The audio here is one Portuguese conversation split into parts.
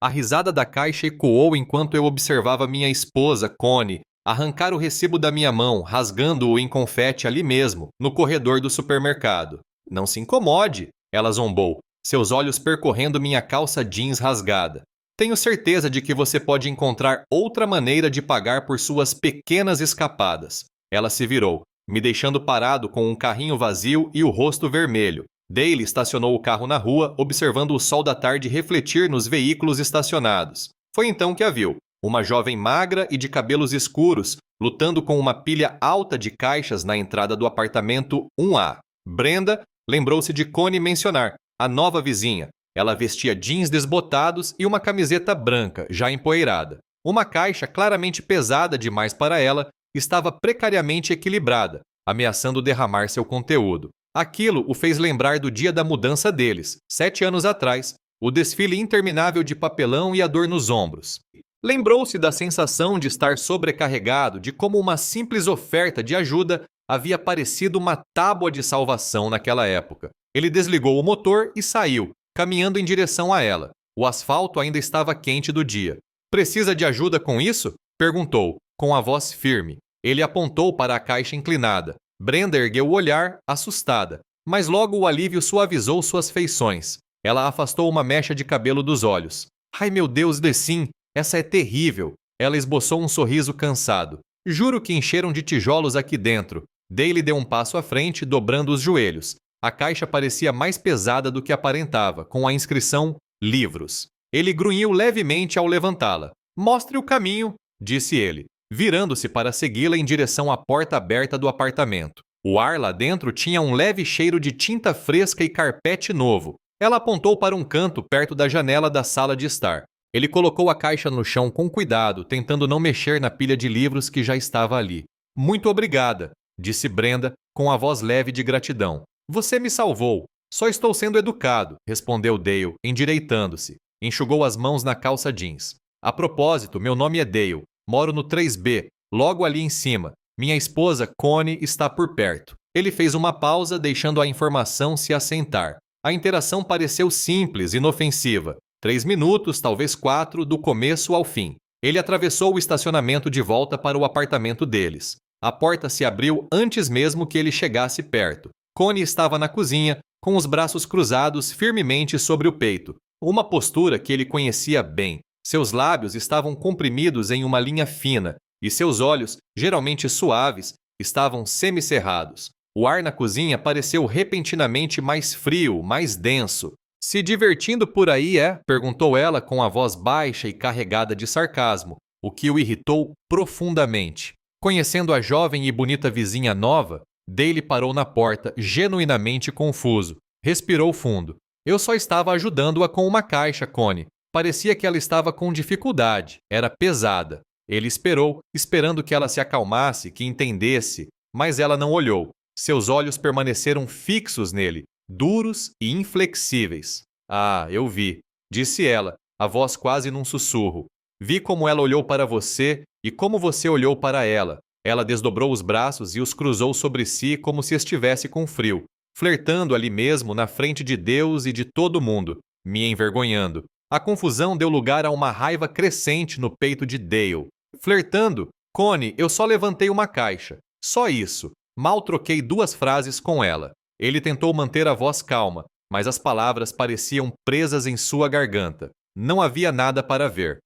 A risada da caixa ecoou enquanto eu observava minha esposa, Connie, arrancar o recibo da minha mão, rasgando-o em confete ali mesmo, no corredor do supermercado. Não se incomode, ela zombou, seus olhos percorrendo minha calça jeans rasgada. Tenho certeza de que você pode encontrar outra maneira de pagar por suas pequenas escapadas. Ela se virou, me deixando parado com um carrinho vazio e o rosto vermelho. Dale estacionou o carro na rua, observando o sol da tarde refletir nos veículos estacionados. Foi então que a viu, uma jovem magra e de cabelos escuros, lutando com uma pilha alta de caixas na entrada do apartamento 1A. Brenda lembrou-se de Connie mencionar, a nova vizinha. Ela vestia jeans desbotados e uma camiseta branca, já empoeirada. Uma caixa claramente pesada demais para ela estava precariamente equilibrada, ameaçando derramar seu conteúdo. Aquilo o fez lembrar do dia da mudança deles, 7 anos atrás, o desfile interminável de papelão e a dor nos ombros. Lembrou-se da sensação de estar sobrecarregado, de como uma simples oferta de ajuda havia parecido uma tábua de salvação naquela época. Ele desligou o motor e saiu, caminhando em direção a ela. O asfalto ainda estava quente do dia. "Precisa de ajuda com isso?" perguntou, com a voz firme. Ele apontou para a caixa inclinada. Brenda ergueu o olhar, assustada, mas logo o alívio suavizou suas feições. Ela afastou uma mecha de cabelo dos olhos. "Ai meu Deus, sim, essa é terrível." Ela esboçou um sorriso cansado. "Juro que encheram de tijolos aqui dentro." Dale deu um passo à frente, dobrando os joelhos. A caixa parecia mais pesada do que aparentava, com a inscrição "Livros." Ele grunhiu levemente ao levantá-la. "Mostre o caminho", disse ele, virando-se para segui-la em direção à porta aberta do apartamento. O ar lá dentro tinha um leve cheiro de tinta fresca e carpete novo. Ela apontou para um canto perto da janela da sala de estar. Ele colocou a caixa no chão com cuidado, tentando não mexer na pilha de livros que já estava ali. "Muito obrigada", disse Brenda, com a voz leve de gratidão. "Você me salvou." "Só estou sendo educado", respondeu Dale, endireitando-se. Enxugou as mãos na calça jeans. "A propósito, meu nome é Dale. Moro no 3B, logo ali em cima. Minha esposa, Connie, está por perto." Ele fez uma pausa, deixando a informação se assentar. A interação pareceu simples, inofensiva. 3 minutos, talvez 4, do começo ao fim. Ele atravessou o estacionamento de volta para o apartamento deles. A porta se abriu antes mesmo que ele chegasse perto. Connie estava na cozinha, com os braços cruzados firmemente sobre o peito. Uma postura que ele conhecia bem. Seus lábios estavam comprimidos em uma linha fina, e seus olhos, geralmente suaves, estavam semicerrados. O ar na cozinha pareceu repentinamente mais frio, mais denso. "Se divertindo por aí, é?" perguntou ela com a voz baixa e carregada de sarcasmo, o que o irritou profundamente. Conhecendo a jovem e bonita vizinha nova, Dale parou na porta, genuinamente confuso. Respirou fundo. "Eu só estava ajudando-a com uma caixa, Connie." Parecia que ela estava com dificuldade, era pesada. Ele esperou, esperando que ela se acalmasse, que entendesse, mas ela não olhou. Seus olhos permaneceram fixos nele, duros e inflexíveis. "Ah, eu vi", disse ela, a voz quase num sussurro. "Vi como ela olhou para você e como você olhou para ela." Ela desdobrou os braços e os cruzou sobre si como se estivesse com frio, flertando ali mesmo na frente de Deus e de todo mundo, me envergonhando. A confusão deu lugar a uma raiva crescente no peito de Dale. "Flertando? Connie, eu só levantei uma caixa. Só isso." Mal troquei 2 frases com ela. Ele tentou manter a voz calma, mas as palavras pareciam presas em sua garganta. Não havia nada para ver.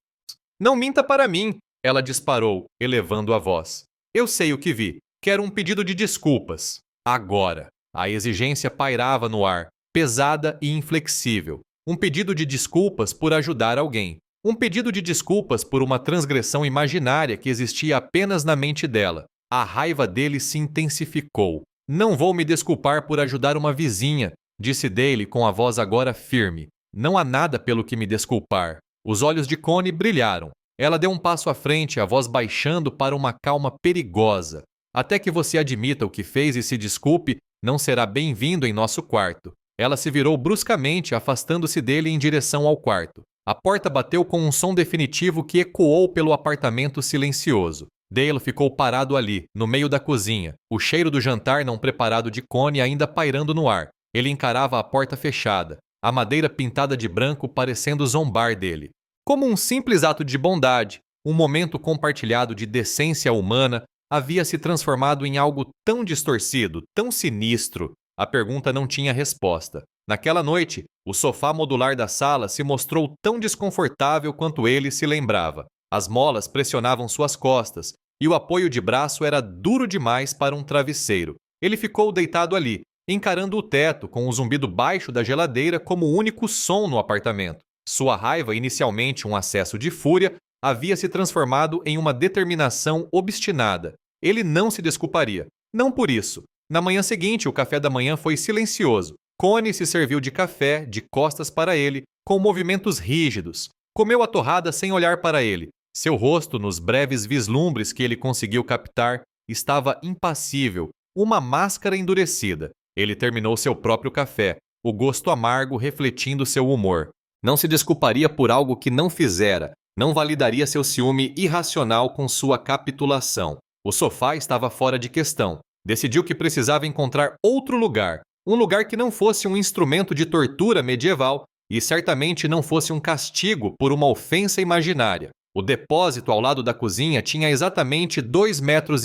"Não minta para mim", ela disparou, elevando a voz. "Eu sei o que vi. Quero um pedido de desculpas. Agora." A exigência pairava no ar, pesada e inflexível. Um pedido de desculpas por ajudar alguém. Um pedido de desculpas por uma transgressão imaginária que existia apenas na mente dela. A raiva dele se intensificou. "Não vou me desculpar por ajudar uma vizinha", disse Dale com a voz agora firme. "Não há nada pelo que me desculpar." Os olhos de Connie brilharam. Ela deu um passo à frente, a voz baixando para uma calma perigosa. "Até que você admita o que fez e se desculpe, não será bem-vindo em nosso quarto." Ela se virou bruscamente, afastando-se dele em direção ao quarto. A porta bateu com um som definitivo que ecoou pelo apartamento silencioso. Dale ficou parado ali, no meio da cozinha, o cheiro do jantar não preparado de Connie ainda pairando no ar. Ele encarava a porta fechada, a madeira pintada de branco parecendo zombar dele. Como um simples ato de bondade, um momento compartilhado de decência humana havia se transformado em algo tão distorcido, tão sinistro. A pergunta não tinha resposta. Naquela noite, o sofá modular da sala se mostrou tão desconfortável quanto ele se lembrava. As molas pressionavam suas costas e o apoio de braço era duro demais para um travesseiro. Ele ficou deitado ali, encarando o teto com o zumbido baixo da geladeira como o único som no apartamento. Sua raiva, inicialmente um acesso de fúria, havia se transformado em uma determinação obstinada. Ele não se desculparia. Não por isso. Na manhã seguinte, o café da manhã foi silencioso. Connie se serviu de café, de costas para ele, com movimentos rígidos. Comeu a torrada sem olhar para ele. Seu rosto, nos breves vislumbres que ele conseguiu captar, estava impassível, uma máscara endurecida. Ele terminou seu próprio café, o gosto amargo refletindo seu humor. Não se desculparia por algo que não fizera, não validaria seu ciúme irracional com sua capitulação. O sofá estava fora de questão. Decidiu que precisava encontrar outro lugar, um lugar que não fosse um instrumento de tortura medieval e certamente não fosse um castigo por uma ofensa imaginária. O depósito ao lado da cozinha tinha exatamente 2,5 metros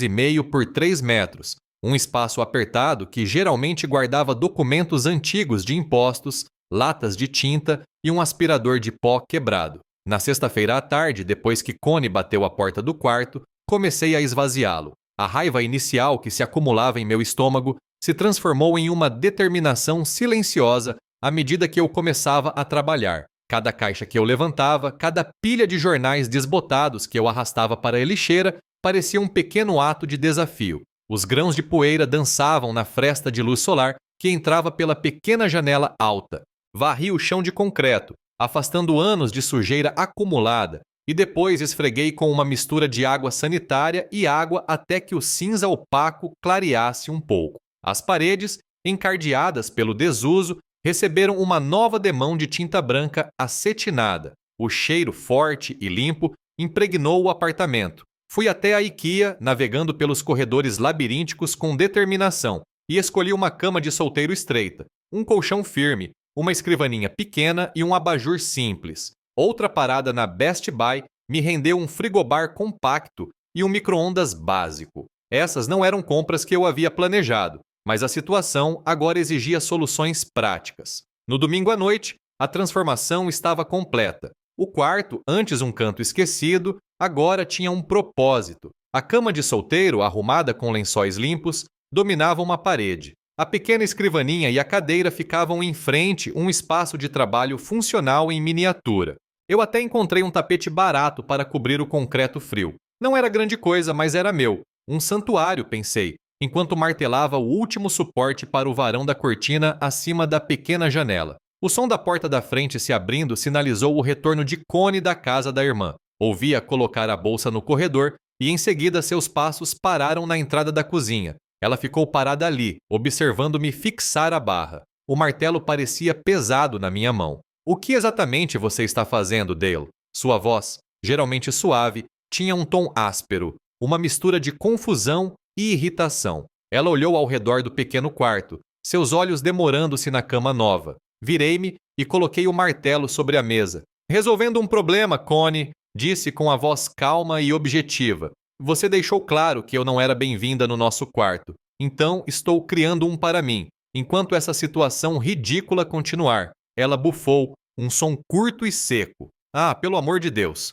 por 3 metros, um espaço apertado que geralmente guardava documentos antigos de impostos, latas de tinta e um aspirador de pó quebrado. Na sexta-feira à tarde, depois que Connie bateu a porta do quarto, comecei a esvaziá-lo. A raiva inicial que se acumulava em meu estômago se transformou em uma determinação silenciosa à medida que eu começava a trabalhar. Cada caixa que eu levantava, cada pilha de jornais desbotados que eu arrastava para a lixeira parecia um pequeno ato de desafio. Os grãos de poeira dançavam na fresta de luz solar que entrava pela pequena janela alta. Varri o chão de concreto, afastando anos de sujeira acumulada, e depois esfreguei com uma mistura de água sanitária e água até que o cinza opaco clareasse um pouco. As paredes, encardeadas pelo desuso, receberam uma nova demão de tinta branca acetinada. O cheiro forte e limpo impregnou o apartamento. Fui até a IKEA, navegando pelos corredores labirínticos com determinação, e escolhi uma cama de solteiro estreita, um colchão firme, uma escrivaninha pequena e um abajur simples. Outra parada na Best Buy me rendeu um frigobar compacto e um micro-ondas básico. Essas não eram compras que eu havia planejado, mas a situação agora exigia soluções práticas. No domingo à noite, a transformação estava completa. O quarto, antes um canto esquecido, agora tinha um propósito. A cama de solteiro, arrumada com lençóis limpos, dominava uma parede. A pequena escrivaninha e a cadeira ficavam em frente um espaço de trabalho funcional em miniatura. Eu até encontrei um tapete barato para cobrir o concreto frio. Não era grande coisa, mas era meu. Um santuário, pensei, enquanto martelava o último suporte para o varão da cortina acima da pequena janela. O som da porta da frente se abrindo sinalizou o retorno de Connie da casa da irmã. Ouvia colocar a bolsa no corredor e em seguida seus passos pararam na entrada da cozinha. Ela ficou parada ali, observando-me fixar a barra. O martelo parecia pesado na minha mão. O que exatamente você está fazendo, Dale? Sua voz, geralmente suave, tinha um tom áspero, uma mistura de confusão e irritação. Ela olhou ao redor do pequeno quarto, seus olhos demorando-se na cama nova. Virei-me e coloquei o martelo sobre a mesa. Resolvendo um problema, Connie, disse com a voz calma e objetiva. Você deixou claro que eu não era bem-vinda no nosso quarto. Então estou criando um para mim, enquanto essa situação ridícula continuar. Ela bufou, um som curto e seco. Ah, pelo amor de Deus.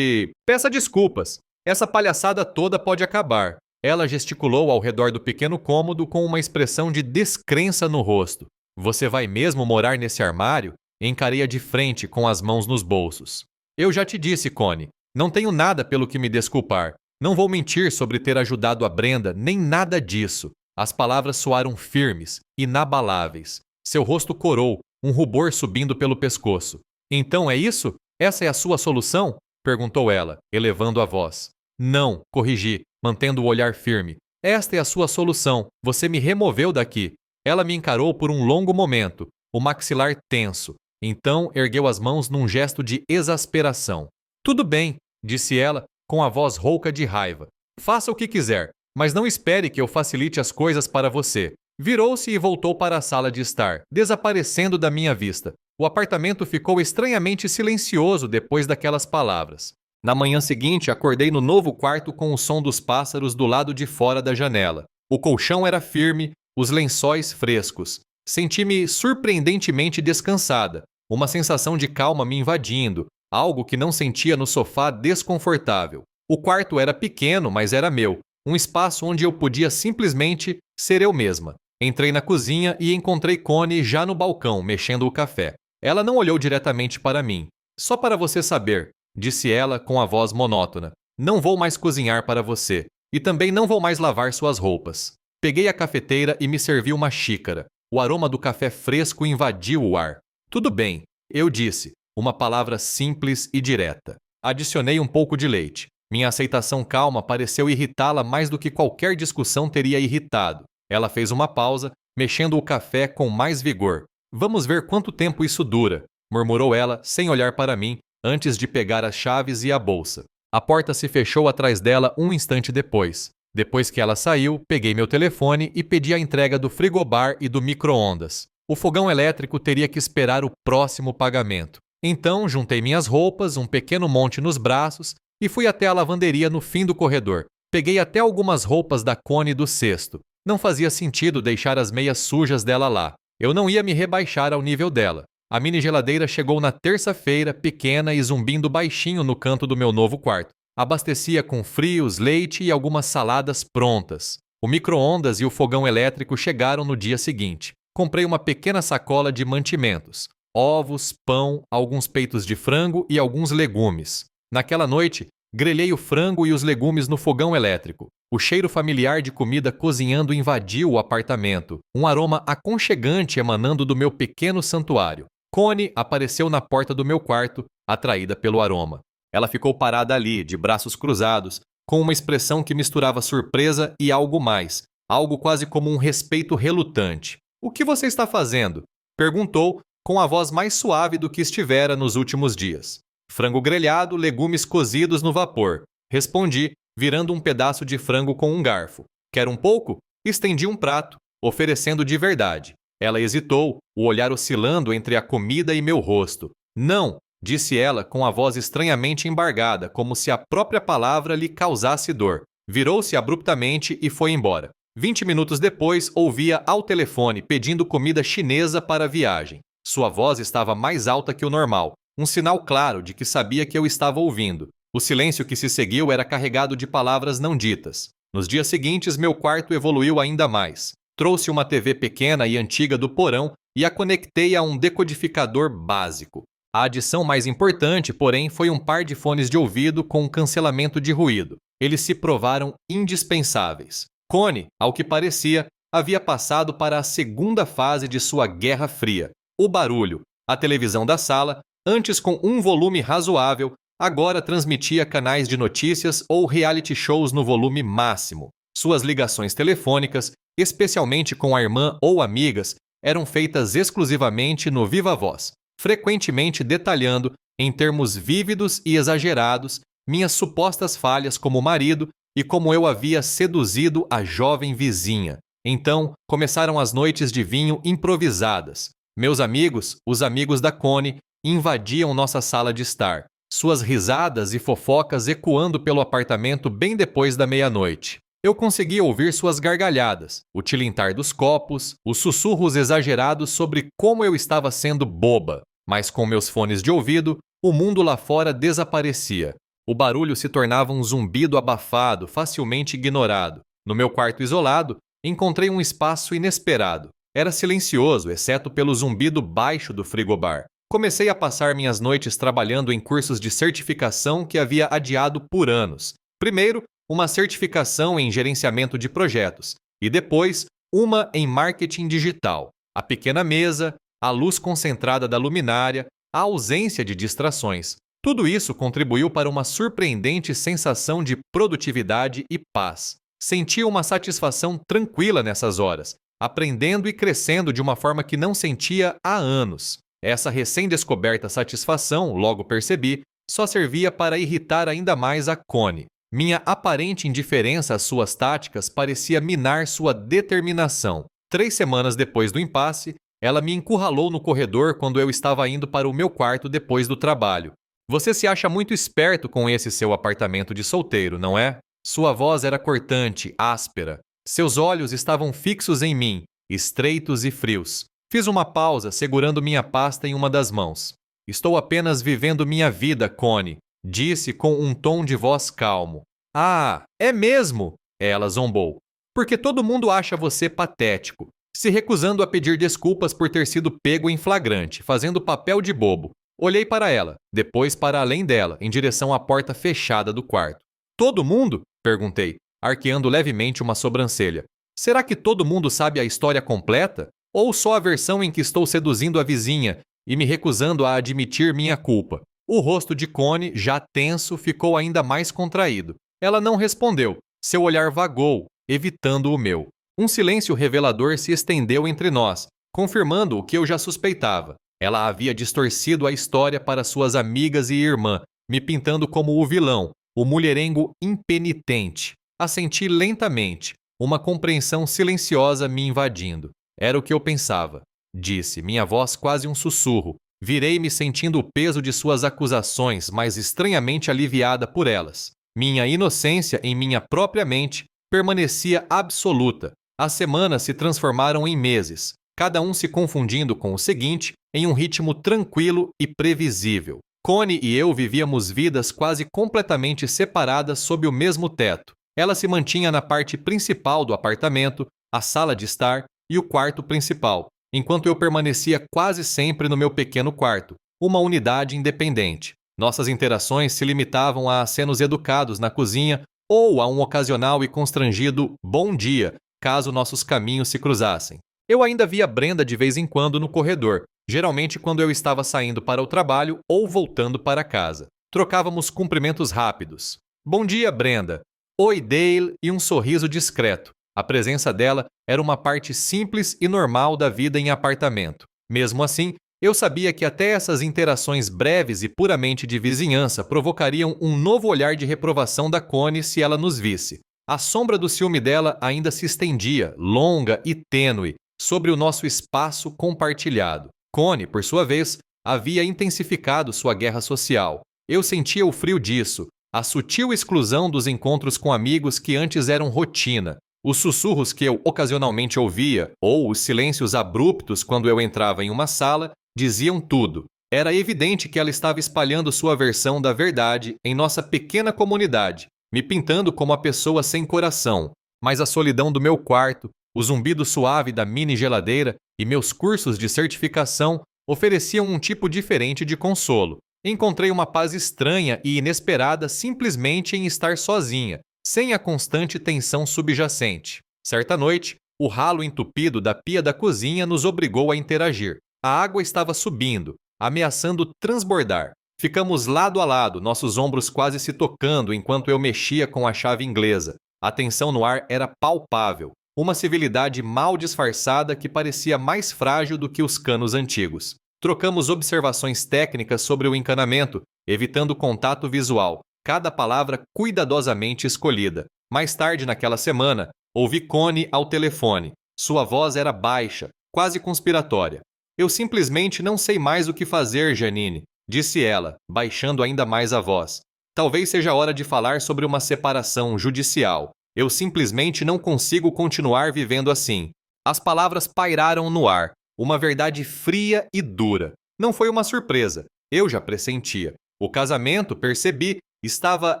Peça desculpas. Essa palhaçada toda pode acabar. Ela gesticulou ao redor do pequeno cômodo com uma expressão de descrença no rosto. Você vai mesmo morar nesse armário? Encarei-a de frente com as mãos nos bolsos. Eu já te disse, Connie, não tenho nada pelo que me desculpar. Não vou mentir sobre ter ajudado a Brenda, nem nada disso. As palavras soaram firmes, inabaláveis. Seu rosto corou, um rubor subindo pelo pescoço. Então é isso? Essa é a sua solução? Perguntou ela, elevando a voz. Não, corrigi, mantendo o olhar firme. Esta é a sua solução. Você me removeu daqui. Ela me encarou por um longo momento, o maxilar tenso. Então ergueu as mãos num gesto de exasperação. Tudo bem, disse ela, com a voz rouca de raiva. Faça o que quiser, mas não espere que eu facilite as coisas para você. Virou-se e voltou para a sala de estar, desaparecendo da minha vista. O apartamento ficou estranhamente silencioso depois daquelas palavras. Na manhã seguinte, acordei no novo quarto com o som dos pássaros do lado de fora da janela. O colchão era firme, os lençóis frescos. Senti-me surpreendentemente descansada, uma sensação de calma me invadindo, algo que não sentia no sofá desconfortável. O quarto era pequeno, mas era meu, um espaço onde eu podia simplesmente ser eu mesma. Entrei na cozinha e encontrei Connie já no balcão, mexendo o café. Ela não olhou diretamente para mim. Só para você saber, disse ela com a voz monótona. Não vou mais cozinhar para você. E também não vou mais lavar suas roupas. Peguei a cafeteira e me servi uma xícara. O aroma do café fresco invadiu o ar. Tudo bem, eu disse, uma palavra simples e direta. Adicionei um pouco de leite. Minha aceitação calma pareceu irritá-la mais do que qualquer discussão teria irritado. Ela fez uma pausa, mexendo o café com mais vigor. Vamos ver quanto tempo isso dura, murmurou ela, sem olhar para mim, antes de pegar as chaves e a bolsa. A porta se fechou atrás dela um instante depois. Depois que ela saiu, peguei meu telefone e pedi a entrega do frigobar e do micro-ondas. O fogão elétrico teria que esperar o próximo pagamento. Então, juntei minhas roupas, um pequeno monte nos braços e fui até a lavanderia no fim do corredor. Peguei até algumas roupas da Connie do cesto. Não fazia sentido deixar as meias sujas dela lá. Eu não ia me rebaixar ao nível dela. A mini geladeira chegou na terça-feira, pequena e zumbindo baixinho no canto do meu novo quarto. Abastecia com frios, leite e algumas saladas prontas. O micro-ondas e o fogão elétrico chegaram no dia seguinte. Comprei uma pequena sacola de mantimentos. Ovos, pão, alguns peitos de frango e alguns legumes. Naquela noite, grelhei o frango e os legumes no fogão elétrico. O cheiro familiar de comida cozinhando invadiu o apartamento, um aroma aconchegante emanando do meu pequeno santuário. Connie apareceu na porta do meu quarto, atraída pelo aroma. Ela ficou parada ali, de braços cruzados, com uma expressão que misturava surpresa e algo mais, algo quase como um respeito relutante. "O que você está fazendo?" perguntou, com a voz mais suave do que estivera nos últimos dias. "Frango grelhado, legumes cozidos no vapor", respondi, virando um pedaço de frango com um garfo. "Quer um pouco?" Estendi um prato, oferecendo de verdade. Ela hesitou, o olhar oscilando entre a comida e meu rosto. "Não", disse ela com a voz estranhamente embargada, como se a própria palavra lhe causasse dor. Virou-se abruptamente e foi embora. 20 minutos depois, ouvia ao telefone pedindo comida chinesa para a viagem. Sua voz estava mais alta que o normal, um sinal claro de que sabia que eu estava ouvindo. O silêncio que se seguiu era carregado de palavras não ditas. Nos dias seguintes, meu quarto evoluiu ainda mais. Trouxe uma TV pequena e antiga do porão e a conectei a um decodificador básico. A adição mais importante, porém, foi um par de fones de ouvido com cancelamento de ruído. Eles se provaram indispensáveis. Connie, ao que parecia, havia passado para a segunda fase de sua Guerra Fria. O barulho. A televisão da sala, antes com um volume razoável, agora transmitia canais de notícias ou reality shows no volume máximo. Suas ligações telefônicas, especialmente com a irmã ou amigas, eram feitas exclusivamente no viva voz, frequentemente detalhando, em termos vívidos e exagerados, minhas supostas falhas como marido e como eu havia seduzido a jovem vizinha. Então, começaram as noites de vinho improvisadas. Meus amigos, os amigos da Connie, invadiam nossa sala de estar, suas risadas e fofocas ecoando pelo apartamento bem depois da meia-noite. Eu conseguia ouvir suas gargalhadas, o tilintar dos copos, os sussurros exagerados sobre como eu estava sendo boba. Mas com meus fones de ouvido, o mundo lá fora desaparecia. O barulho se tornava um zumbido abafado, facilmente ignorado. No meu quarto isolado, encontrei um espaço inesperado. Era silencioso, exceto pelo zumbido baixo do frigobar. Comecei a passar minhas noites trabalhando em cursos de certificação que havia adiado por anos. Primeiro, uma certificação em gerenciamento de projetos, e depois, uma em marketing digital. A pequena mesa, a luz concentrada da luminária, a ausência de distrações. Tudo isso contribuiu para uma surpreendente sensação de produtividade e paz. Sentia uma satisfação tranquila nessas horas, aprendendo e crescendo de uma forma que não sentia há anos. Essa recém-descoberta satisfação, logo percebi, só servia para irritar ainda mais a Connie. Minha aparente indiferença às suas táticas parecia minar sua determinação. 3 semanas depois do impasse, Ela me encurralou no corredor quando eu estava indo para o meu quarto depois do trabalho. Você se acha muito esperto com esse seu apartamento de solteiro, não é? Sua voz era cortante, áspera. Seus olhos estavam fixos em mim, estreitos e frios. Fiz uma pausa, segurando minha pasta em uma das mãos. Estou apenas vivendo minha vida, Connie, disse com um tom de voz calmo. Ah, é mesmo? Ela zombou. Porque todo mundo acha você patético, se recusando a pedir desculpas por ter sido pego em flagrante, fazendo papel de bobo. Olhei para ela, depois para além dela, em direção à porta fechada do quarto. Todo mundo? Perguntei, arqueando levemente uma sobrancelha. Será que todo mundo sabe a história completa? Ou só a versão em que estou seduzindo a vizinha e me recusando a admitir minha culpa? O rosto de Connie, já tenso, ficou ainda mais contraído. Ela não respondeu. Seu olhar vagou, evitando o meu. Um silêncio revelador se estendeu entre nós, confirmando o que eu já suspeitava. Ela havia distorcido a história para suas amigas e irmã, me pintando como o vilão, o mulherengo impenitente. Assenti lentamente, uma compreensão silenciosa me invadindo. Era o que eu pensava, disse, minha voz quase um sussurro. Virei-me sentindo o peso de suas acusações, mas estranhamente aliviada por elas. Minha inocência em minha própria mente permanecia absoluta. As semanas se transformaram em meses, cada um se confundindo com o seguinte em um ritmo tranquilo e previsível. Connie e eu vivíamos vidas quase completamente separadas sob o mesmo teto. Ela se mantinha na parte principal do apartamento, a sala de estar e o quarto principal, enquanto eu permanecia quase sempre no meu pequeno quarto, uma unidade independente. Nossas interações se limitavam a acenos educados na cozinha ou a um ocasional e constrangido bom dia, caso nossos caminhos se cruzassem. Eu ainda via Brenda de vez em quando no corredor, geralmente quando eu estava saindo para o trabalho ou voltando para casa. Trocávamos cumprimentos rápidos. Bom dia, Brenda. Oi, Dale, e um sorriso discreto. A presença dela era uma parte simples e normal da vida em apartamento. Mesmo assim, eu sabia que até essas interações breves e puramente de vizinhança provocariam um novo olhar de reprovação da Connie se ela nos visse. A sombra do ciúme dela ainda se estendia, longa e tênue, sobre o nosso espaço compartilhado. Connie, por sua vez, havia intensificado sua guerra social. Eu sentia o frio disso, a sutil exclusão dos encontros com amigos que antes eram rotina. Os sussurros que eu ocasionalmente ouvia, ou os silêncios abruptos quando eu entrava em uma sala, diziam tudo. Era evidente que ela estava espalhando sua versão da verdade em nossa pequena comunidade, me pintando como a pessoa sem coração. Mas a solidão do meu quarto, o zumbido suave da mini geladeira e meus cursos de certificação ofereciam um tipo diferente de consolo. Encontrei uma paz estranha e inesperada simplesmente em estar sozinha, sem a constante tensão subjacente. Certa noite, o ralo entupido da pia da cozinha nos obrigou a interagir. A água estava subindo, ameaçando transbordar. Ficamos lado a lado, nossos ombros quase se tocando enquanto eu mexia com a chave inglesa. A tensão no ar era palpável, uma civilidade mal disfarçada que parecia mais frágil do que os canos antigos. Trocamos observações técnicas sobre o encanamento, evitando contato visual, cada palavra cuidadosamente escolhida. Mais tarde naquela semana, ouvi Connie ao telefone. Sua voz era baixa, quase conspiratória. Eu simplesmente não sei mais o que fazer, Janine, disse ela, baixando ainda mais a voz. Talvez seja hora de falar sobre uma separação judicial. Eu simplesmente não consigo continuar vivendo assim. As palavras pairaram no ar, uma verdade fria e dura. Não foi uma surpresa, eu já pressentia. O casamento, percebi, estava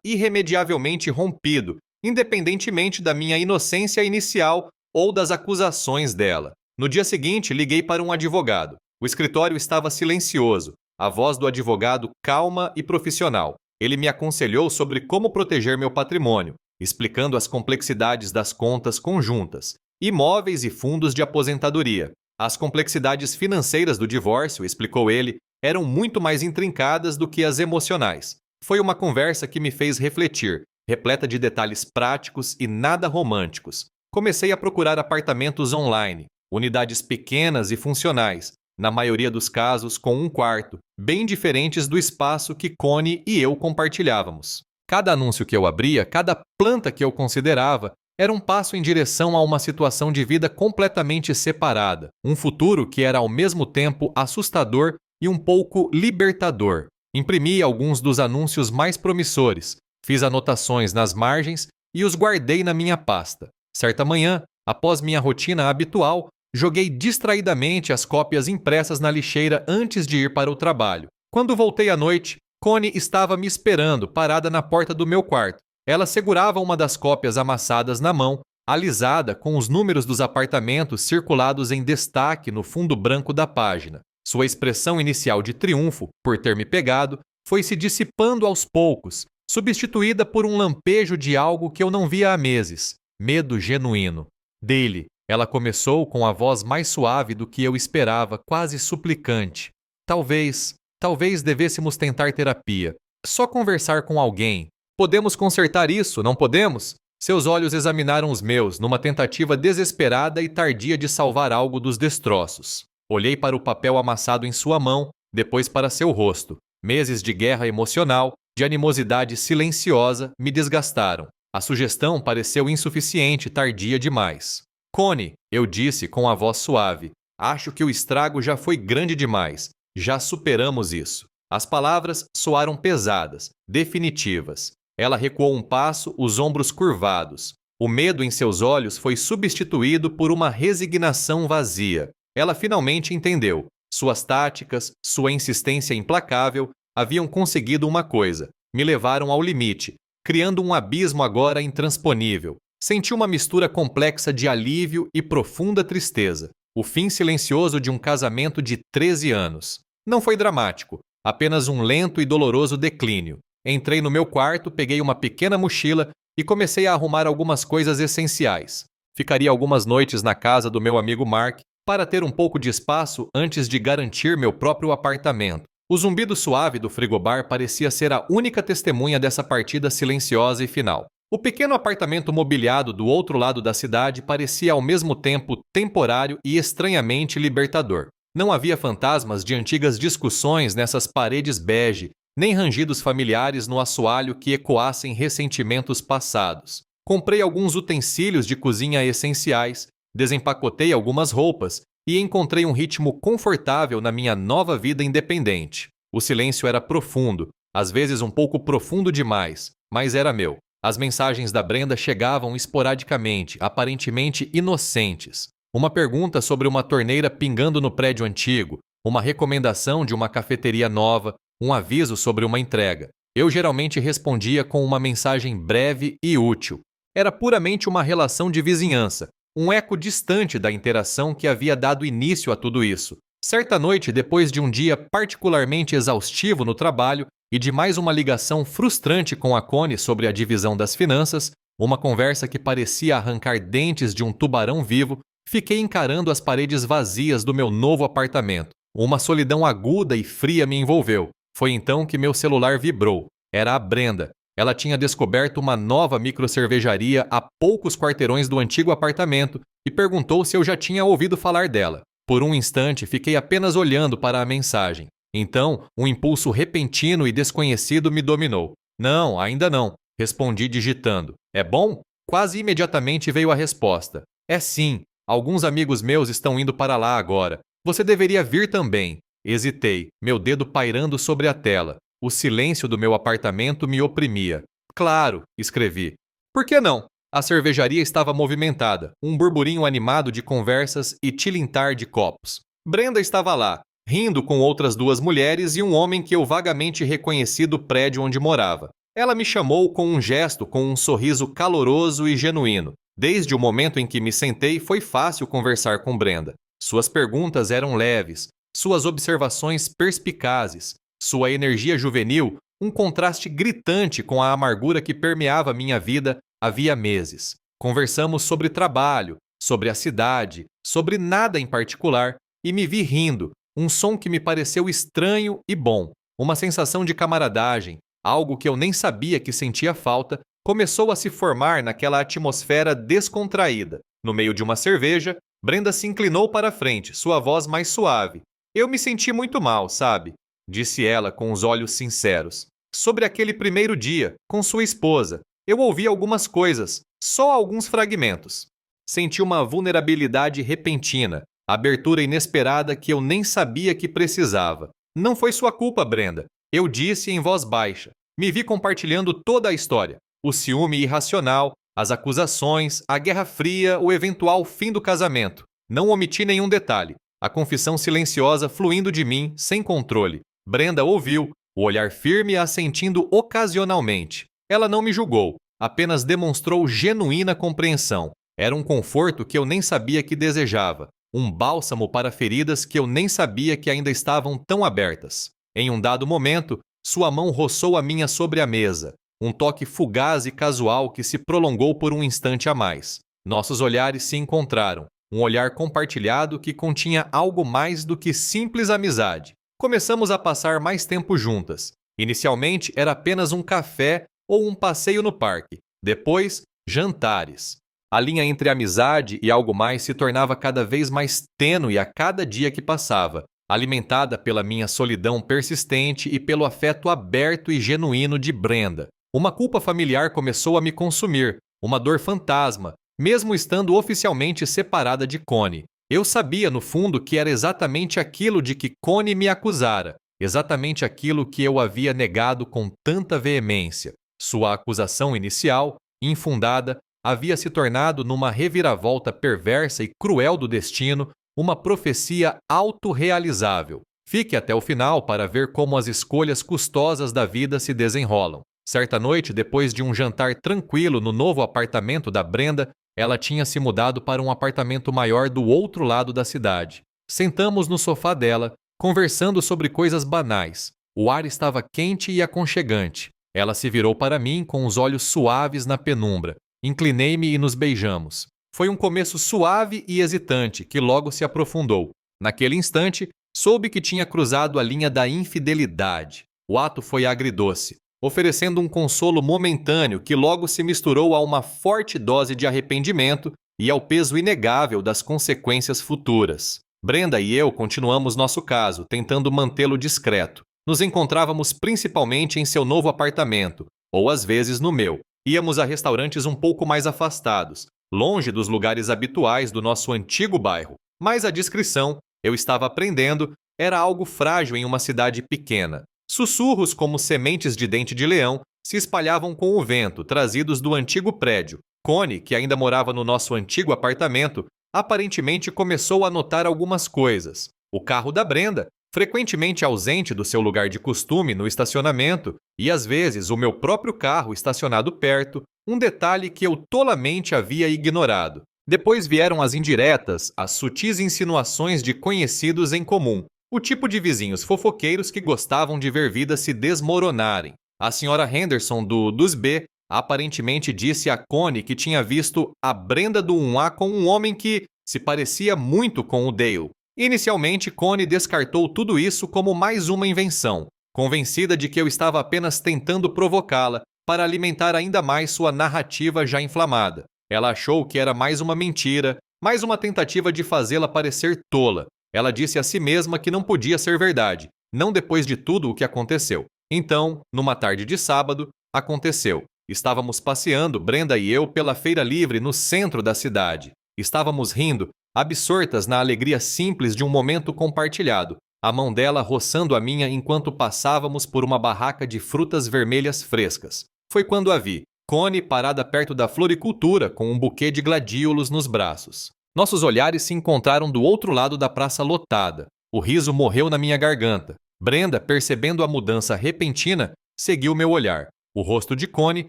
irremediavelmente rompido, independentemente da minha inocência inicial ou das acusações dela. No dia seguinte, liguei para um advogado. O escritório estava silencioso, a voz do advogado calma e profissional. Ele me aconselhou sobre como proteger meu patrimônio, explicando as complexidades das contas conjuntas, imóveis e fundos de aposentadoria. As complexidades financeiras do divórcio, explicou ele, eram muito mais intrincadas do que as emocionais. Foi uma conversa que me fez refletir, repleta de detalhes práticos e nada românticos. Comecei a procurar apartamentos online, unidades pequenas e funcionais, na maioria dos casos com um quarto, bem diferentes do espaço que Connie e eu compartilhávamos. Cada anúncio que eu abria, cada planta que eu considerava, Era um passo em direção a uma situação de vida completamente separada, um futuro que era ao mesmo tempo assustador e um pouco libertador. Imprimi alguns dos anúncios mais promissores, fiz anotações nas margens e os guardei na minha pasta. Certa manhã, após minha rotina habitual, joguei distraidamente as cópias impressas na lixeira antes de ir para o trabalho. Quando voltei à noite, Connie estava me esperando, parada na porta do meu quarto. Ela segurava uma das cópias amassadas na mão, alisada com os números dos apartamentos circulados em destaque no fundo branco da página. Sua expressão inicial de triunfo, por ter me pegado, foi se dissipando aos poucos, substituída por um lampejo de algo que eu não via há meses: medo genuíno. Dele, ela começou com a voz mais suave do que eu esperava, quase suplicante. Talvez devêssemos tentar terapia. Só conversar com alguém. Podemos consertar isso, não podemos? Seus olhos examinaram os meus, numa tentativa desesperada e tardia de salvar algo dos destroços. Olhei para o papel amassado em sua mão, depois para seu rosto. Meses de guerra emocional, de animosidade silenciosa, me desgastaram. A sugestão pareceu insuficiente, tardia demais. Connie, eu disse com a voz suave, acho que o estrago já foi grande demais. Já superamos isso. As palavras soaram pesadas, definitivas. Ela recuou um passo, os ombros curvados. O medo em seus olhos foi substituído por uma resignação vazia. Ela finalmente entendeu. Suas táticas, sua insistência implacável, haviam conseguido uma coisa. Me levaram ao limite, criando um abismo agora intransponível. Senti uma mistura complexa de alívio e profunda tristeza. O fim silencioso de um casamento de 13 anos. Não foi dramático, apenas um lento e doloroso declínio. Entrei no meu quarto, peguei uma pequena mochila e comecei a arrumar algumas coisas essenciais. Ficaria algumas noites na casa do meu amigo Mark para ter um pouco de espaço antes de garantir meu próprio apartamento. O zumbido suave do frigobar parecia ser a única testemunha dessa partida silenciosa e final. O pequeno apartamento mobiliado do outro lado da cidade parecia ao mesmo tempo temporário e estranhamente libertador. Não havia fantasmas de antigas discussões nessas paredes bege, nem rangidos familiares no assoalho que ecoassem ressentimentos passados. Comprei alguns utensílios de cozinha essenciais, desempacotei algumas roupas e encontrei um ritmo confortável na minha nova vida independente. O silêncio era profundo, às vezes um pouco profundo demais, mas era meu. As mensagens da Brenda chegavam esporadicamente, aparentemente inocentes. Uma pergunta sobre uma torneira pingando no prédio antigo, uma recomendação de uma cafeteria nova, um aviso sobre uma entrega. Eu geralmente respondia com uma mensagem breve e útil. Era puramente uma relação de vizinhança, um eco distante da interação que havia dado início a tudo isso. Certa noite, depois de um dia particularmente exaustivo no trabalho e de mais uma ligação frustrante com a Connie sobre a divisão das finanças, uma conversa que parecia arrancar dentes de um tubarão vivo, fiquei encarando as paredes vazias do meu novo apartamento. Uma solidão aguda e fria me envolveu. Foi então que meu celular vibrou. Era a Brenda. Ela tinha descoberto uma nova microcervejaria a poucos quarteirões do antigo apartamento e perguntou se eu já tinha ouvido falar dela. Por um instante, fiquei apenas olhando para a mensagem. Então, um impulso repentino e desconhecido me dominou. Não, ainda não, respondi digitando. É bom? Quase imediatamente veio a resposta. É sim, alguns amigos meus estão indo para lá agora. Você deveria vir também. Hesitei, meu dedo pairando sobre a tela. O silêncio do meu apartamento me oprimia. Claro, escrevi. Por que não? A cervejaria estava movimentada, um burburinho animado de conversas e tilintar de copos. Brenda estava lá, rindo com outras duas mulheres e um homem que eu vagamente reconheci do prédio onde morava. Ela me chamou com um gesto, com um sorriso caloroso e genuíno. Desde o momento em que me sentei, foi fácil conversar com Brenda. Suas perguntas eram leves, suas observações perspicazes, sua energia juvenil, um contraste gritante com a amargura que permeava minha vida havia meses. Conversamos sobre trabalho, sobre a cidade, sobre nada em particular, e me vi rindo, um som que me pareceu estranho e bom, uma sensação de camaradagem, algo que eu nem sabia que sentia falta, começou a se formar naquela atmosfera descontraída. No meio de uma cerveja, Brenda se inclinou para a frente, sua voz mais suave. Eu me senti muito mal, sabe? Disse ela com os olhos sinceros. Sobre aquele primeiro dia, com sua esposa. Eu ouvi algumas coisas. Só alguns fragmentos. Senti uma vulnerabilidade repentina, abertura inesperada que eu nem sabia que precisava. Não foi sua culpa, Brenda. Eu disse em voz baixa. Me vi compartilhando toda a história. O ciúme irracional, as acusações, a Guerra Fria, o eventual fim do casamento. Não omiti nenhum detalhe. A confissão silenciosa fluindo de mim, sem controle. Brenda ouviu, o olhar firme assentindo ocasionalmente. Ela não me julgou, apenas demonstrou genuína compreensão. Era um conforto que eu nem sabia que desejava. Um bálsamo para feridas que eu nem sabia que ainda estavam tão abertas. Em um dado momento, sua mão roçou a minha sobre a mesa. Um toque fugaz e casual que se prolongou por um instante a mais. Nossos olhares se encontraram. Um olhar compartilhado que continha algo mais do que simples amizade. Começamos a passar mais tempo juntas. Inicialmente era apenas um café ou um passeio no parque. Depois, jantares. A linha entre amizade e algo mais se tornava cada vez mais tênue a cada dia que passava, alimentada pela minha solidão persistente e pelo afeto aberto e genuíno de Brenda. Uma culpa familiar começou a me consumir, uma dor fantasma, mesmo estando oficialmente separada de Connie. Eu sabia, no fundo, que era exatamente aquilo de que Connie me acusara, exatamente aquilo que eu havia negado com tanta veemência. Sua acusação inicial, infundada, havia se tornado, numa reviravolta perversa e cruel do destino, uma profecia autorrealizável. Fique até o final para ver como as escolhas custosas da vida se desenrolam. Certa noite, depois de um jantar tranquilo no novo apartamento da Brenda, ela tinha se mudado para um apartamento maior do outro lado da cidade. Sentamos no sofá dela, conversando sobre coisas banais. O ar estava quente e aconchegante. Ela se virou para mim com os olhos suaves na penumbra. Inclinei-me e nos beijamos. Foi um começo suave e hesitante, que logo se aprofundou. Naquele instante, soube que tinha cruzado a linha da infidelidade. O ato foi agridoce, oferecendo um consolo momentâneo que logo se misturou a uma forte dose de arrependimento e ao peso inegável das consequências futuras. Brenda e eu continuamos nosso caso, tentando mantê-lo discreto. Nos encontrávamos principalmente em seu novo apartamento, ou às vezes no meu. Íamos a restaurantes um pouco mais afastados, longe dos lugares habituais do nosso antigo bairro. Mas a discrição, eu estava aprendendo, era algo frágil em uma cidade pequena. Sussurros como sementes de dente de leão se espalhavam com o vento, trazidos do antigo prédio. Connie, que ainda morava no nosso antigo apartamento, aparentemente começou a notar algumas coisas. O carro da Brenda, frequentemente ausente do seu lugar de costume no estacionamento, e às vezes o meu próprio carro estacionado perto, um detalhe que eu tolamente havia ignorado. Depois vieram as indiretas, as sutis insinuações de conhecidos em comum, o tipo de vizinhos fofoqueiros que gostavam de ver vidas se desmoronarem. A senhora Henderson dos B aparentemente disse a Connie que tinha visto a Brenda do 1A com um homem que se parecia muito com o Dale. Inicialmente, Connie descartou tudo isso como mais uma invenção, convencida de que eu estava apenas tentando provocá-la para alimentar ainda mais sua narrativa já inflamada. Ela achou que era mais uma mentira, mais uma tentativa de fazê-la parecer tola. Ela disse a si mesma que não podia ser verdade, não depois de tudo o que aconteceu. Então, numa tarde de sábado, aconteceu. Estávamos passeando, Brenda e eu, pela feira livre no centro da cidade. Estávamos rindo, absortas na alegria simples de um momento compartilhado, a mão dela roçando a minha enquanto passávamos por uma barraca de frutas vermelhas frescas. Foi quando a vi, Connie parada perto da floricultura com um buquê de gladiolos nos braços. Nossos olhares se encontraram do outro lado da praça lotada. O riso morreu na minha garganta. Brenda, percebendo a mudança repentina, seguiu meu olhar. O rosto de Connie,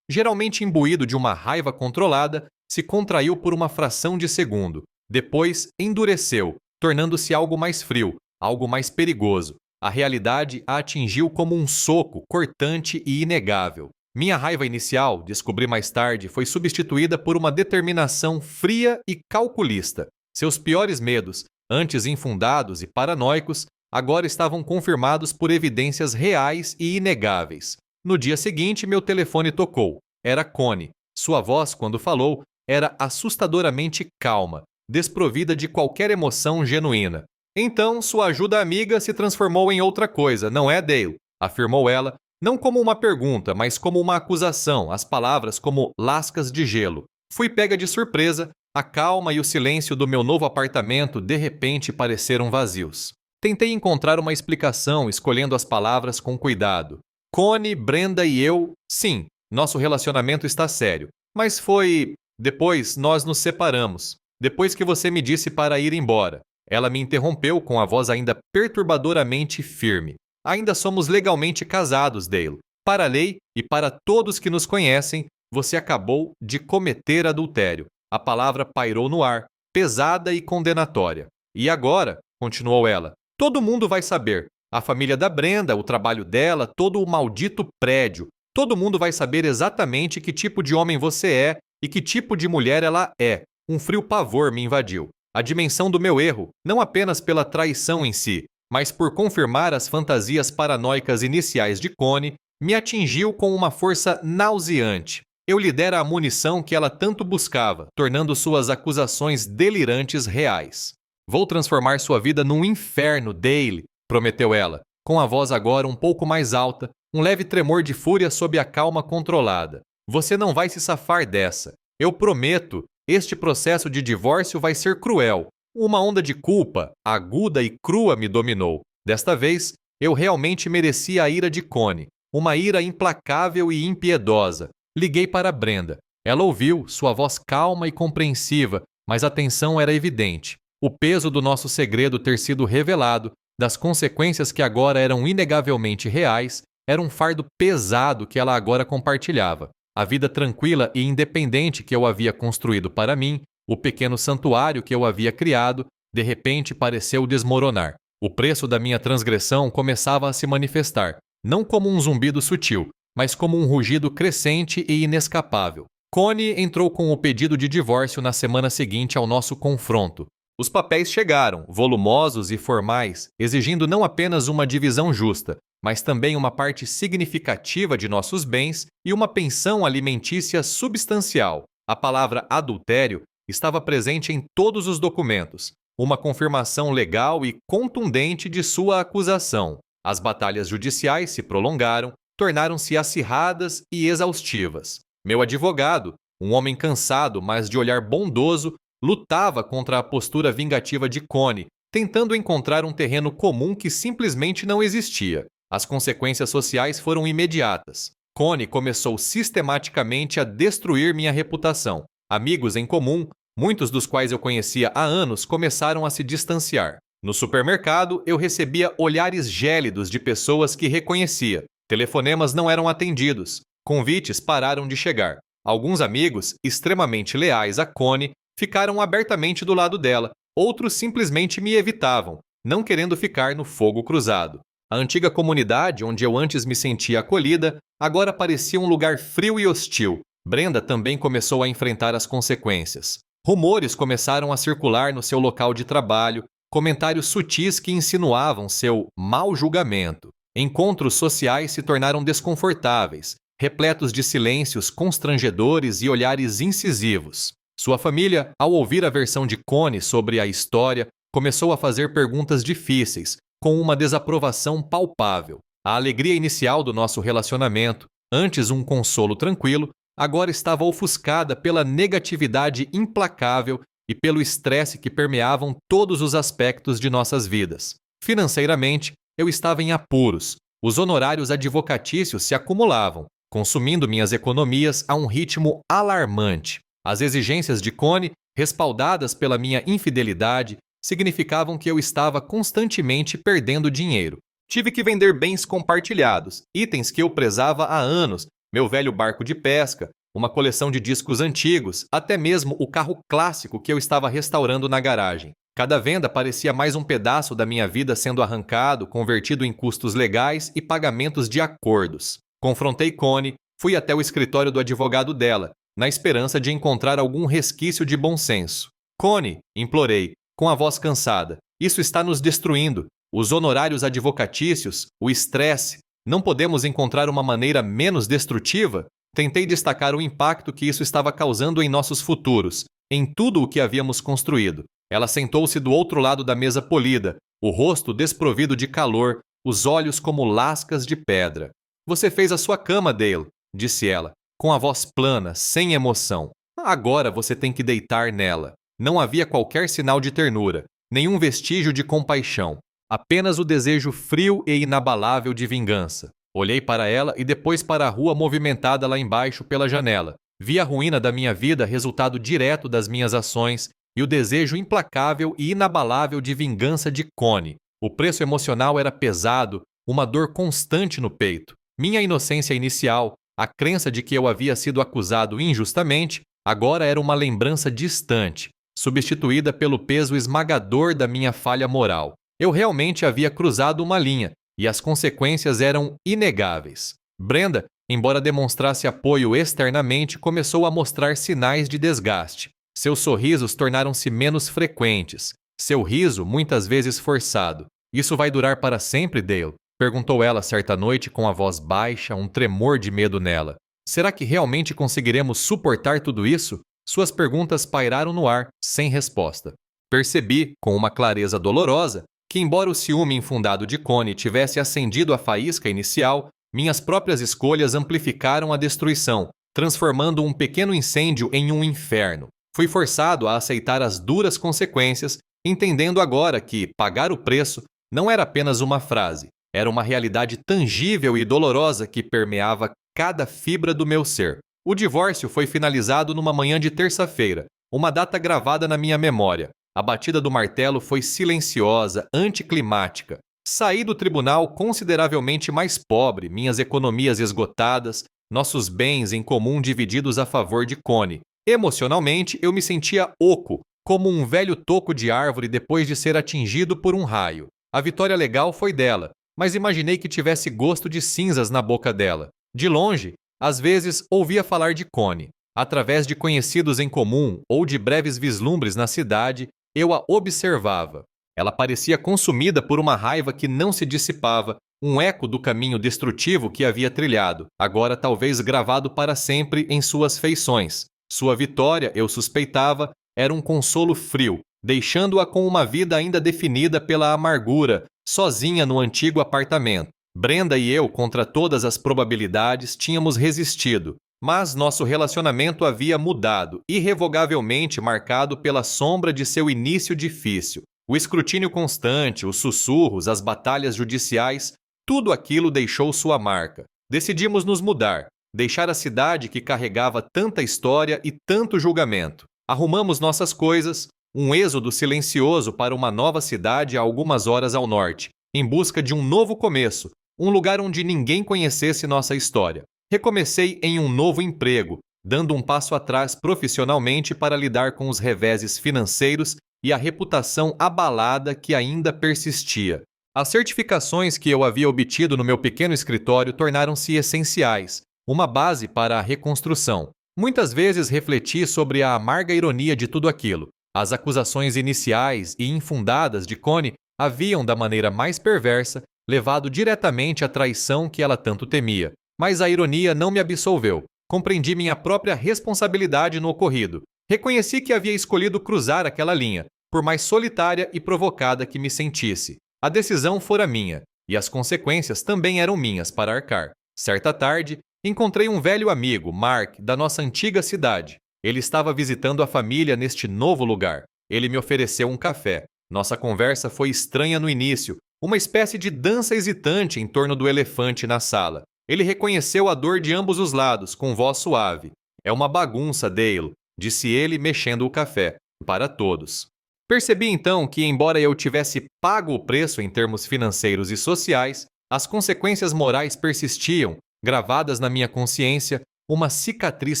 geralmente imbuído de uma raiva controlada, se contraiu por uma fração de segundo. Depois, endureceu, tornando-se algo mais frio, algo mais perigoso. A realidade a atingiu como um soco cortante e inegável. Minha raiva inicial, descobri mais tarde, foi substituída por uma determinação fria e calculista. Seus piores medos, antes infundados e paranoicos, agora estavam confirmados por evidências reais e inegáveis. No dia seguinte, meu telefone tocou. Era Connie. Sua voz, quando falou, era assustadoramente calma, desprovida de qualquer emoção genuína. Então, sua ajuda amiga se transformou em outra coisa, não é, Dale? Afirmou ela, não como uma pergunta, mas como uma acusação, as palavras como lascas de gelo. Fui pega de surpresa, a calma e o silêncio do meu novo apartamento de repente pareceram vazios. Tentei encontrar uma explicação, escolhendo as palavras com cuidado. Connie, Brenda e eu, sim, nosso relacionamento está sério. Mas foi... Depois nós nos separamos. Depois que você me disse para ir embora. Ela me interrompeu com a voz ainda perturbadoramente firme. Ainda somos legalmente casados, Dale. Para a lei e para todos que nos conhecem, você acabou de cometer adultério. A palavra pairou no ar, pesada e condenatória. E agora, continuou ela, todo mundo vai saber. A família da Brenda, o trabalho dela, todo o maldito prédio. Todo mundo vai saber exatamente que tipo de homem você é e que tipo de mulher ela é. Um frio pavor me invadiu. A dimensão do meu erro, não apenas pela traição em si, mas por confirmar as fantasias paranoicas iniciais de Connie, me atingiu com uma força nauseante. Eu lhe dera a munição que ela tanto buscava, tornando suas acusações delirantes reais. Vou transformar sua vida num inferno, Dale, prometeu ela, com a voz agora um pouco mais alta, um leve tremor de fúria sob a calma controlada. Você não vai se safar dessa. Eu prometo, este processo de divórcio vai ser cruel. Uma onda de culpa, aguda e crua, me dominou. Desta vez, eu realmente merecia a ira de Connie, uma ira implacável e impiedosa. Liguei para Brenda. Ela ouviu, sua voz calma e compreensiva, mas a tensão era evidente. O peso do nosso segredo ter sido revelado, das consequências que agora eram inegavelmente reais, era um fardo pesado que ela agora compartilhava. A vida tranquila e independente que eu havia construído para mim, o pequeno santuário que eu havia criado, de repente pareceu desmoronar. O preço da minha transgressão começava a se manifestar, não como um zumbido sutil, mas como um rugido crescente e inescapável. Connie entrou com o pedido de divórcio na semana seguinte ao nosso confronto. Os papéis chegaram, volumosos e formais, exigindo não apenas uma divisão justa, mas também uma parte significativa de nossos bens e uma pensão alimentícia substancial. A palavra adultério estava presente em todos os documentos, uma confirmação legal e contundente de sua acusação. As batalhas judiciais se prolongaram, tornaram-se acirradas e exaustivas. Meu advogado, um homem cansado, mas de olhar bondoso, lutava contra a postura vingativa de Connie, tentando encontrar um terreno comum que simplesmente não existia. As consequências sociais foram imediatas. Connie começou sistematicamente a destruir minha reputação. Amigos em comum, muitos dos quais eu conhecia há anos, começaram a se distanciar. No supermercado, eu recebia olhares gélidos de pessoas que reconhecia. Telefonemas não eram atendidos. Convites pararam de chegar. Alguns amigos, extremamente leais a Connie, ficaram abertamente do lado dela. Outros simplesmente me evitavam, não querendo ficar no fogo cruzado. A antiga comunidade, onde eu antes me sentia acolhida, agora parecia um lugar frio e hostil. Brenda também começou a enfrentar as consequências. Rumores começaram a circular no seu local de trabalho, comentários sutis que insinuavam seu mau julgamento. Encontros sociais se tornaram desconfortáveis, repletos de silêncios constrangedores e olhares incisivos. Sua família, ao ouvir a versão de Connie sobre a história, começou a fazer perguntas difíceis, com uma desaprovação palpável. A alegria inicial do nosso relacionamento, antes um consolo tranquilo, agora estava ofuscada pela negatividade implacável e pelo estresse que permeavam todos os aspectos de nossas vidas. Financeiramente, eu estava em apuros. Os honorários advocatícios se acumulavam, consumindo minhas economias a um ritmo alarmante. As exigências de Connie, respaldadas pela minha infidelidade, significavam que eu estava constantemente perdendo dinheiro. Tive que vender bens compartilhados, itens que eu prezava há anos, meu velho barco de pesca, uma coleção de discos antigos, até mesmo o carro clássico que eu estava restaurando na garagem. Cada venda parecia mais um pedaço da minha vida sendo arrancado, convertido em custos legais e pagamentos de acordos. Confrontei Connie, fui até o escritório do advogado dela, na esperança de encontrar algum resquício de bom senso. Connie, implorei, com a voz cansada, isso está nos destruindo. Os honorários advocatícios, o estresse, não podemos encontrar uma maneira menos destrutiva? Tentei destacar o impacto que isso estava causando em nossos futuros, em tudo o que havíamos construído. Ela sentou-se do outro lado da mesa polida, o rosto desprovido de calor, os olhos como lascas de pedra. Você fez a sua cama, Dale, disse ela, com a voz plana, sem emoção. Agora você tem que deitar nela. Não havia qualquer sinal de ternura, nenhum vestígio de compaixão, apenas o desejo frio e inabalável de vingança. Olhei para ela e depois para a rua movimentada lá embaixo pela janela. Vi a ruína da minha vida, resultado direto das minhas ações, e o desejo implacável e inabalável de vingança de Connie. O preço emocional era pesado, uma dor constante no peito. Minha inocência inicial, a crença de que eu havia sido acusado injustamente, agora era uma lembrança distante, substituída pelo peso esmagador da minha falha moral. Eu realmente havia cruzado uma linha, e as consequências eram inegáveis. Brenda, embora demonstrasse apoio externamente, começou a mostrar sinais de desgaste. Seus sorrisos tornaram-se menos frequentes. Seu riso, muitas vezes forçado. Isso vai durar para sempre, Dale? Perguntou ela certa noite com a voz baixa, um tremor de medo nela. Será que realmente conseguiremos suportar tudo isso? Suas perguntas pairaram no ar, sem resposta. Percebi, com uma clareza dolorosa, que embora o ciúme infundado de Connie tivesse acendido a faísca inicial, minhas próprias escolhas amplificaram a destruição, transformando um pequeno incêndio em um inferno. Fui forçado a aceitar as duras consequências, entendendo agora que pagar o preço não era apenas uma frase, era uma realidade tangível e dolorosa que permeava cada fibra do meu ser. O divórcio foi finalizado numa manhã de terça-feira, uma data gravada na minha memória. A batida do martelo foi silenciosa, anticlimática. Saí do tribunal consideravelmente mais pobre, minhas economias esgotadas, nossos bens em comum divididos a favor de Connie. Emocionalmente, eu me sentia oco, como um velho toco de árvore depois de ser atingido por um raio. A vitória legal foi dela, mas imaginei que tivesse gosto de cinzas na boca dela. De longe, às vezes ouvia falar de Connie. Através de conhecidos em comum ou de breves vislumbres na cidade, eu a observava. Ela parecia consumida por uma raiva que não se dissipava, um eco do caminho destrutivo que havia trilhado, agora talvez gravado para sempre em suas feições. Sua vitória, eu suspeitava, era um consolo frio, deixando-a com uma vida ainda definida pela amargura, sozinha no antigo apartamento. Brenda e eu, contra todas as probabilidades, tínhamos resistido, mas nosso relacionamento havia mudado, irrevogavelmente marcado pela sombra de seu início difícil. O escrutínio constante, os sussurros, as batalhas judiciais, tudo aquilo deixou sua marca. Decidimos nos mudar, deixar a cidade que carregava tanta história e tanto julgamento. Arrumamos nossas coisas, um êxodo silencioso para uma nova cidade a algumas horas ao norte, em busca de um novo começo, um lugar onde ninguém conhecesse nossa história. Recomecei em um novo emprego, dando um passo atrás profissionalmente para lidar com os reveses financeiros e a reputação abalada que ainda persistia. As certificações que eu havia obtido no meu pequeno escritório tornaram-se essenciais, uma base para a reconstrução. Muitas vezes refleti sobre a amarga ironia de tudo aquilo. As acusações iniciais e infundadas de Connie haviam, da maneira mais perversa, levado diretamente à traição que ela tanto temia. Mas a ironia não me absolveu. Compreendi minha própria responsabilidade no ocorrido. Reconheci que havia escolhido cruzar aquela linha, por mais solitária e provocada que me sentisse. A decisão fora minha, e as consequências também eram minhas para arcar. Certa tarde, encontrei um velho amigo, Mark, da nossa antiga cidade. Ele estava visitando a família neste novo lugar. Ele me ofereceu um café. Nossa conversa foi estranha no início, uma espécie de dança hesitante em torno do elefante na sala. Ele reconheceu a dor de ambos os lados, com voz suave. É uma bagunça, Dale, disse ele, mexendo o café. Para todos. Percebi então que, embora eu tivesse pago o preço em termos financeiros e sociais, as consequências morais persistiam, gravadas na minha consciência, uma cicatriz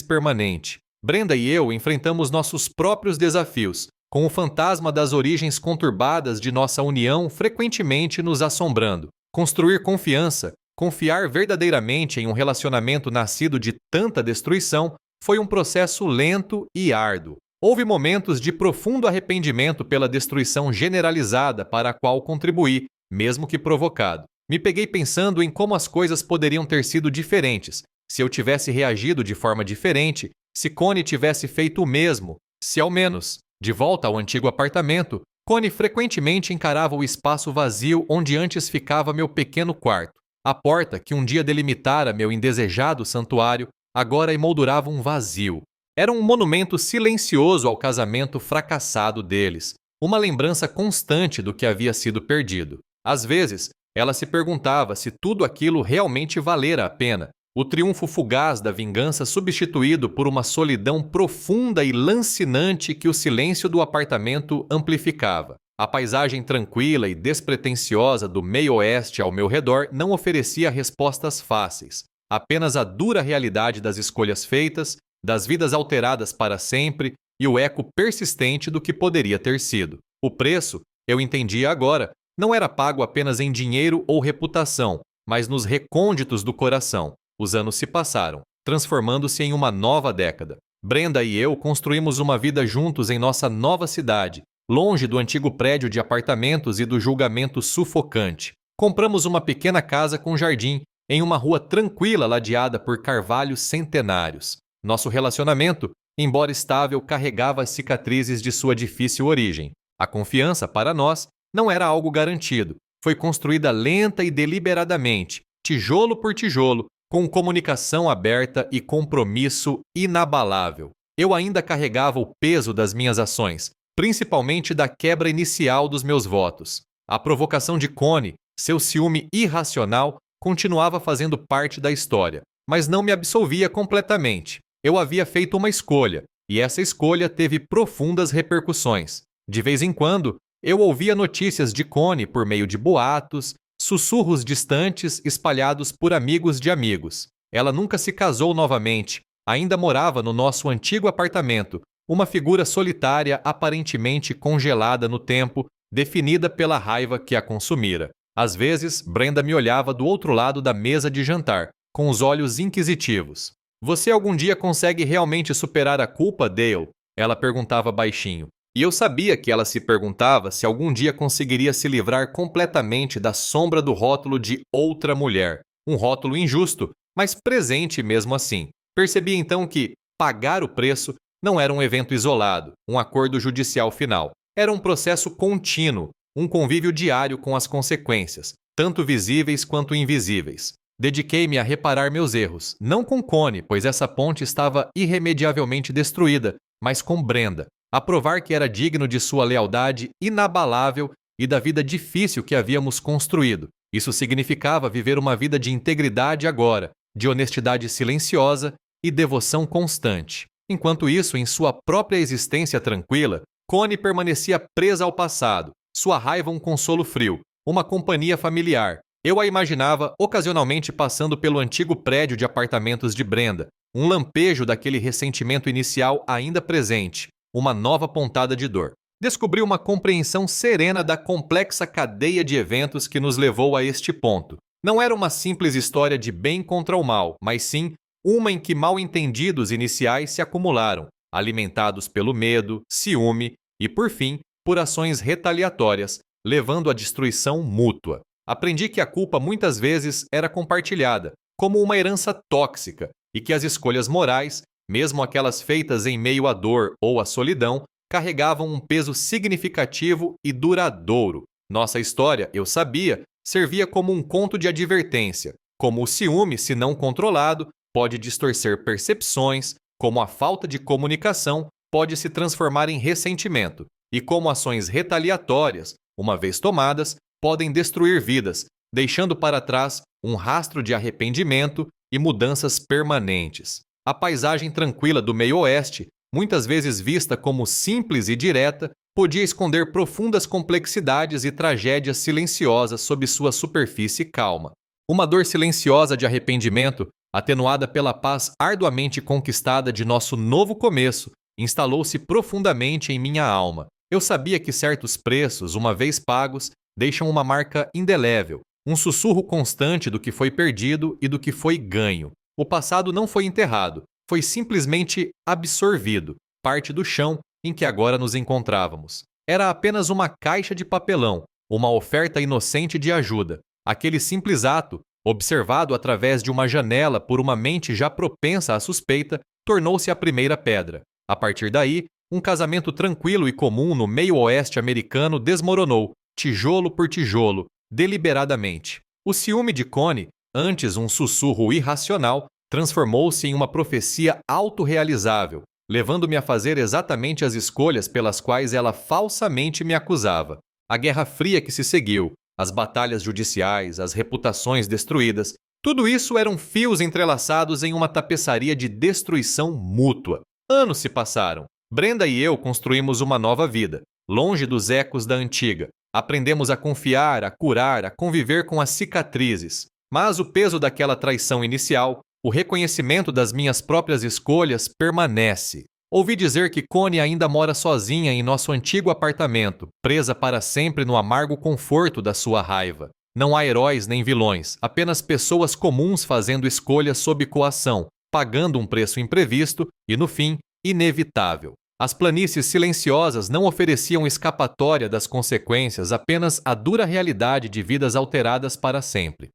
permanente. Brenda e eu enfrentamos nossos próprios desafios, com o fantasma das origens conturbadas de nossa união frequentemente nos assombrando. Construir confiança, confiar verdadeiramente em um relacionamento nascido de tanta destruição, foi um processo lento e árduo. Houve momentos de profundo arrependimento pela destruição generalizada para a qual contribuí, mesmo que provocado. Me peguei pensando em como as coisas poderiam ter sido diferentes, se eu tivesse reagido de forma diferente, se Connie tivesse feito o mesmo, se ao menos, de volta ao antigo apartamento, Connie frequentemente encarava o espaço vazio onde antes ficava meu pequeno quarto. A porta que um dia delimitara meu indesejado santuário, agora emoldurava um vazio. Era um monumento silencioso ao casamento fracassado deles, uma lembrança constante do que havia sido perdido. Às vezes, ela se perguntava se tudo aquilo realmente valera a pena, o triunfo fugaz da vingança substituído por uma solidão profunda e lancinante que o silêncio do apartamento amplificava. A paisagem tranquila e despretensiosa do meio-oeste ao meu redor não oferecia respostas fáceis, apenas a dura realidade das escolhas feitas, das vidas alteradas para sempre e o eco persistente do que poderia ter sido. O preço, eu entendia agora, não era pago apenas em dinheiro ou reputação, mas nos recônditos do coração. Os anos se passaram, transformando-se em uma nova década. Brenda e eu construímos uma vida juntos em nossa nova cidade, longe do antigo prédio de apartamentos e do julgamento sufocante. Compramos uma pequena casa com jardim, em uma rua tranquila ladeada por carvalhos centenários. Nosso relacionamento, embora estável, carregava as cicatrizes de sua difícil origem. A confiança, para nós, não era algo garantido. Foi construída lenta e deliberadamente, tijolo por tijolo, com comunicação aberta e compromisso inabalável. Eu ainda carregava o peso das minhas ações, principalmente da quebra inicial dos meus votos. A provocação de Connie, seu ciúme irracional, continuava fazendo parte da história, mas não me absolvia completamente. Eu havia feito uma escolha, e essa escolha teve profundas repercussões. De vez em quando, eu ouvia notícias de Connie por meio de boatos, sussurros distantes espalhados por amigos de amigos. Ela nunca se casou novamente, ainda morava no nosso antigo apartamento, uma figura solitária aparentemente congelada no tempo, definida pela raiva que a consumira. Às vezes, Brenda me olhava do outro lado da mesa de jantar, com os olhos inquisitivos. Você algum dia consegue realmente superar a culpa, Dale? Ela perguntava baixinho. E eu sabia que ela se perguntava se algum dia conseguiria se livrar completamente da sombra do rótulo de outra mulher. Um rótulo injusto, mas presente mesmo assim. Percebi então que pagar o preço não era um evento isolado, um acordo judicial final. Era um processo contínuo, um convívio diário com as consequências, tanto visíveis quanto invisíveis. Dediquei-me a reparar meus erros, não com Connie, pois essa ponte estava irremediavelmente destruída, mas com Brenda, a provar que era digno de sua lealdade inabalável e da vida difícil que havíamos construído. Isso significava viver uma vida de integridade agora, de honestidade silenciosa e devoção constante. Enquanto isso, em sua própria existência tranquila, Connie permanecia presa ao passado, sua raiva um consolo frio, uma companhia familiar. Eu a imaginava ocasionalmente passando pelo antigo prédio de apartamentos de Brenda, um lampejo daquele ressentimento inicial ainda presente, uma nova pontada de dor. Descobri uma compreensão serena da complexa cadeia de eventos que nos levou a este ponto. Não era uma simples história de bem contra o mal, mas sim uma em que mal-entendidos iniciais se acumularam, alimentados pelo medo, ciúme e, por fim, por ações retaliatórias, levando à destruição mútua. Aprendi que a culpa muitas vezes era compartilhada, como uma herança tóxica, e que as escolhas morais, mesmo aquelas feitas em meio à dor ou à solidão, carregavam um peso significativo e duradouro. Nossa história, eu sabia, servia como um conto de advertência, como o ciúme, se não controlado, pode distorcer percepções, como a falta de comunicação pode se transformar em ressentimento, e como ações retaliatórias, uma vez tomadas, podem destruir vidas, deixando para trás um rastro de arrependimento e mudanças permanentes. A paisagem tranquila do meio-oeste, muitas vezes vista como simples e direta, podia esconder profundas complexidades e tragédias silenciosas sob sua superfície calma. Uma dor silenciosa de arrependimento, atenuada pela paz arduamente conquistada de nosso novo começo, instalou-se profundamente em minha alma. Eu sabia que certos preços, uma vez pagos, deixam uma marca indelével, um sussurro constante do que foi perdido e do que foi ganho. O passado não foi enterrado, foi simplesmente absorvido, parte do chão em que agora nos encontrávamos. Era apenas uma caixa de papelão, uma oferta inocente de ajuda. Aquele simples ato, observado através de uma janela por uma mente já propensa à suspeita, tornou-se a primeira pedra. A partir daí, um casamento tranquilo e comum no meio-oeste americano desmoronou, tijolo por tijolo, deliberadamente. O ciúme de Connie, antes um sussurro irracional, transformou-se em uma profecia autorrealizável, levando-me a fazer exatamente as escolhas pelas quais ela falsamente me acusava. A Guerra Fria que se seguiu, as batalhas judiciais, as reputações destruídas, tudo isso eram fios entrelaçados em uma tapeçaria de destruição mútua. Anos se passaram. Brenda e eu construímos uma nova vida, longe dos ecos da antiga. Aprendemos a confiar, a curar, a conviver com as cicatrizes. Mas o peso daquela traição inicial, o reconhecimento das minhas próprias escolhas permanece. Ouvi dizer que Connie ainda mora sozinha em nosso antigo apartamento, presa para sempre no amargo conforto da sua raiva. Não há heróis nem vilões, apenas pessoas comuns fazendo escolhas sob coação, pagando um preço imprevisto e, no fim, inevitável. As planícies silenciosas não ofereciam escapatória das consequências, apenas a dura realidade de vidas alteradas para sempre.